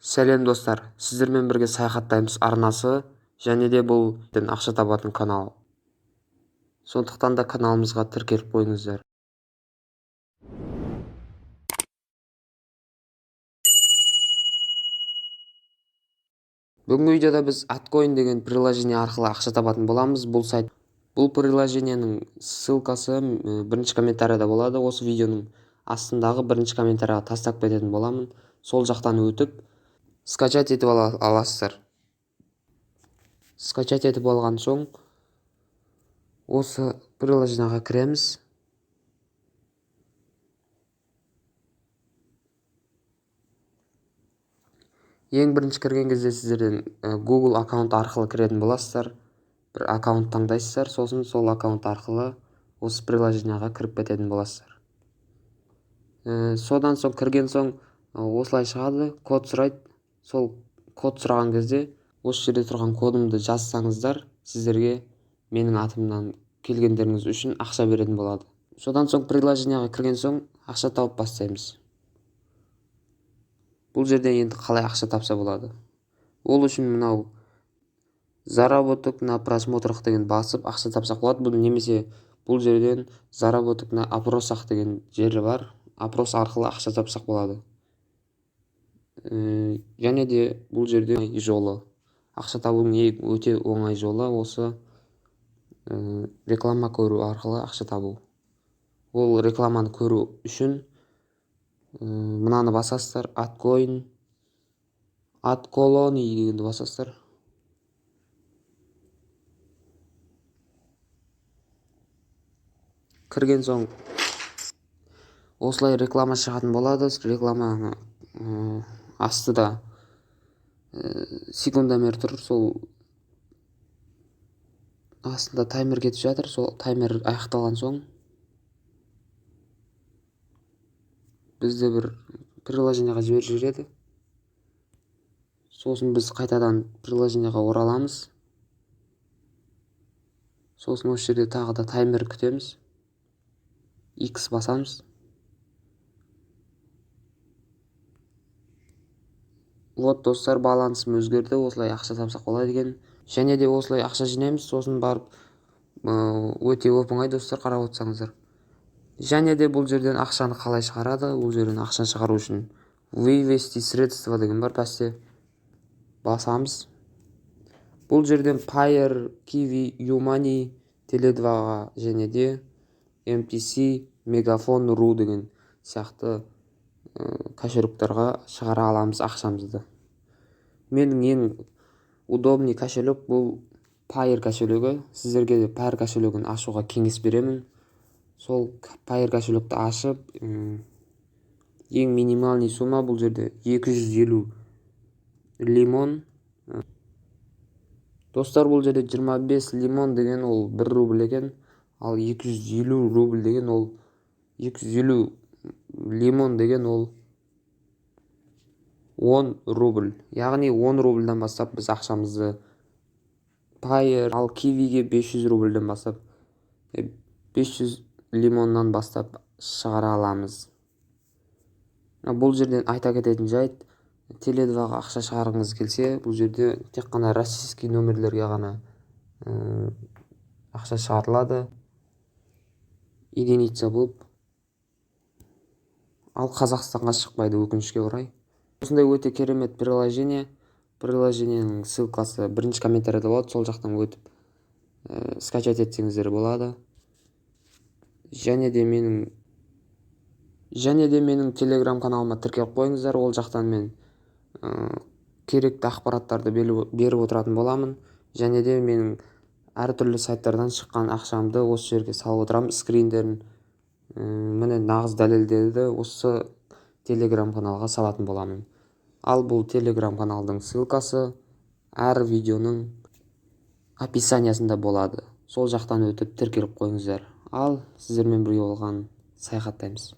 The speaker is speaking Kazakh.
Сәлем достар, сіздермен бірге саяхаттаймыз арнасы және де бұл ақша табатын канал. Сондықтан да каналымызға тіркеліп қойыңыздар. Бүгінгі видеода біз Atcoin деген приложение арқылы ақша табатын боламыз. Бұл приложениенің ссылкасы бірінші комментарияда болады. Осы видеоның астындағы бірінші комментарияға тастап кететін боламын. Сол жақтан өтіп скачать етіп аласыздар. Скачать етіп алған соң осы приложениеға кіреміз. Ең бірінші кірген кезде сіздерден Google аккаунт арқылы кіретін боласыздар. Бір аккаунт таңдайсыздар, сосын сол аккаунт арқылы осы приложениеға кіріп кететін боласыздар. Содан соң кірген соң осылай шығады, код сұрайды. Сол код сұраған кезде осы жерде тұрған кодымды жазсаңыздар, сіздерге менің атымнан келгендеріңіз үшін ақша беретін болады. Содан соң приложениеға кірген соң ақша тауып бастаймыз. Бұл жерде енді қалай ақша тапса болады. Ол үшін мынау заработок на просмотрах деген басып ақша тапсақ болады. Немесе бұл жерден заработок на опросах деген жері бар. Опрос арқылы ақша тапсақ болады. Және де бұл жерде жолы. Ақша табудың өте оңай жолы осы реклама көру арқылы ақша табу. Ол рекламаны көру үшін мынаны басасыздар, Atcoin, Atcolony дегенді басасыздар. Кірген соң осылай реклама шығатын болады. Реклама астыда секундомер тұр, сол астында таймер кетіп жатыр. Сол таймер аяқталған соң бізді бір приложениеға жіберіп жібереді. Сосын біз қайтадан приложениеға ораламыз. Сосын осы жерде тағы да таймер күтеміз. X басамыз. Вот достар, балансым өзгерді. Осылай ақша тапсақ болады екен. Және де осылай ақша жинаймыз. Сосын барып өте оп-оңай достар, қарап отырсаңыздар. Және де бұл жерден ақшаны қалай шығарады? Бұл жерден ақша шығару үшін вывести средства деген бар, пәсте басамыз. Бұл жерден Payeer, Kiwi, YouMoney, Tele2-ға және де MTC, Megaphone.ru деген сияқты кошелектарға шығара аламыз ақшамызды. Менің ең удобный кошелек бұл Payeer кошелегі. Сіздерге де Payeer кошелегін ашуға кеңес беремін. Сол Payeer кошелекті ашып, ең минимальный сумма бұл жерде 250 лимон. Достар, бұл жерде 25 лимон деген ол 1 рубль екен, ал 250 рубль деген ол 250 лимон деген ол 10 рубль. Яғни 10 рубльдан бастап біз ақшамызды Payeer, ал Kiwiге 500 рубльден бастап 500 лимоннан бастап шығара аламыз. Бұл жерден айта кететін жайт, Tele2-ға ақша шығарғыңыз келсе, бұл жерде тек қана российский номерлерге ғана ақша шығарылады, единица болып, ал Қазақстанға шықпайды, өкінішке орай. Осындай өте керемет приложение. Приложениенің ссылкасы бірінші комментарияда болады, сол жақтан өтіп скачать етсеңіздер болады. Және де менің телеграм каналыма тіркеліп қойыңыздар. Ол жақтан мен керекті ақпараттарды беріп отыратын боламын. Және де менің әртүрлі сайттардан шыққан ақшамды осы жерге салып отырамын. Скриндерін, міне нағыз дәлелдерді осы телеграм каналға салатын боламын. Ал бұл телеграм каналдың ссылкасы әр видеоның описаниясында болады. Сол жақтан өтіп тіркеліп қойыңыздар. Ал сіздермен бірге болған саяхаттаймыз.